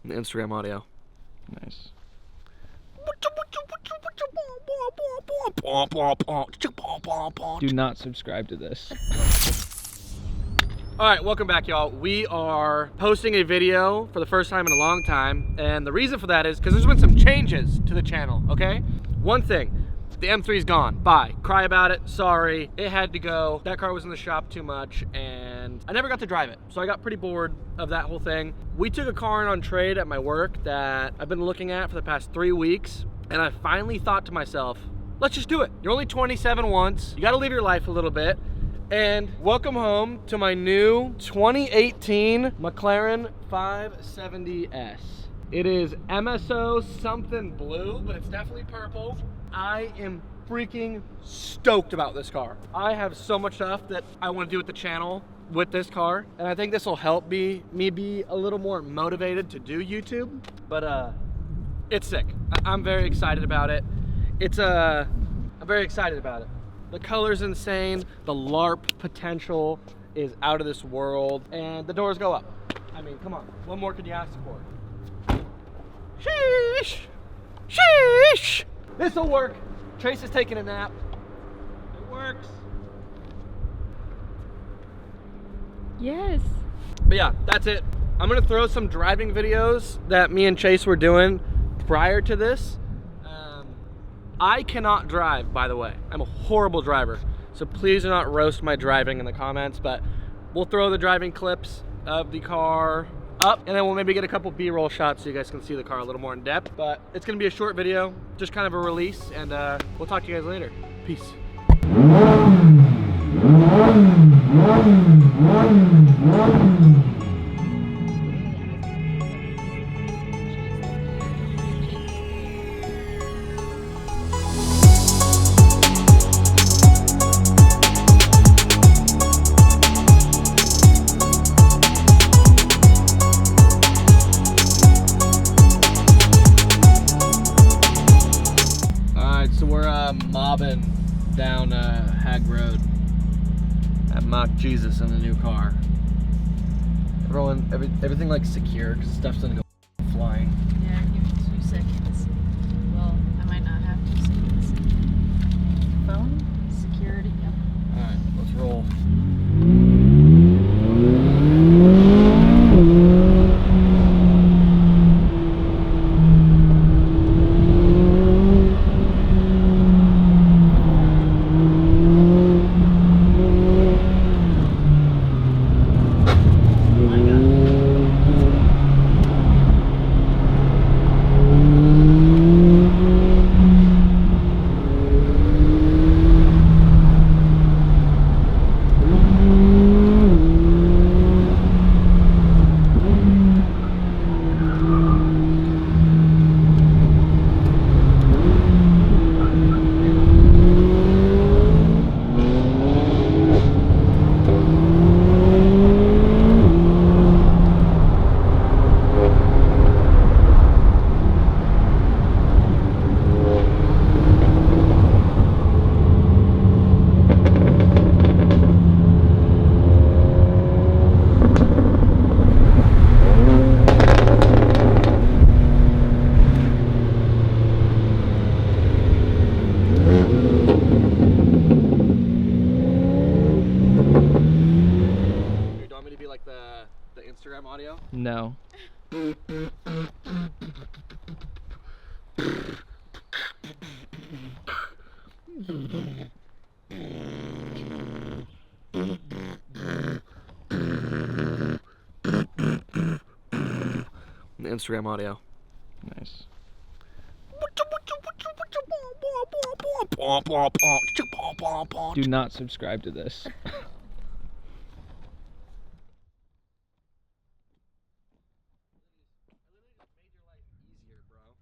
The Instagram audio. Nice. Do not subscribe to this. All right, welcome back, y'all. We are posting a video for the first time in a long time, and the reason for that is because there's been some changes to the channel, okay? One thing, the M3's gone. Bye. Cry about it. Sorry. It had to go. That car was in the shop too much, and I never got to drive it, so I got pretty bored of that whole thing. We took a car in on trade at my work that I've been looking at for the past 3 weeks, and I finally thought to myself, let's just do it. You're only 27 once. You got to live your life a little bit. And welcome home to my new 2018 McLaren 570S. It is MSO something blue, but it's definitely purple. I am freaking stoked about this car. I have so much stuff that I want to do with the channel with this car, and I think this will help me be a little more motivated to do YouTube. But it's sick. I'm very excited about it. I'm very excited about it. The color's insane, the LARP potential is out of this world, and the doors go up. I mean, come on, what more could you ask for? Sheesh! Sheesh! This'll work. Trace is taking a nap. It works. Yes. But yeah, that's it. I'm gonna throw some driving videos that me and Chase were doing prior to this. I cannot drive, by the way. I'm a horrible driver, so please do not roast my driving in the comments, but we'll throw the driving clips of the car up, and then we'll maybe get a couple B-roll shots so you guys can see the car a little more in depth. But it's gonna be a short video, just kind of a release, and we'll talk to you guys later. Peace. Mobbing down Hag Road at Mock Jesus in the new car. Everything like secure because stuff's gonna go flying. Yeah, give me 2 seconds. Well, I might not have 2 seconds. Phone, security, yep. Alright, let's roll. Instagram audio? No. The Instagram audio. Nice. Do Do not subscribe to this.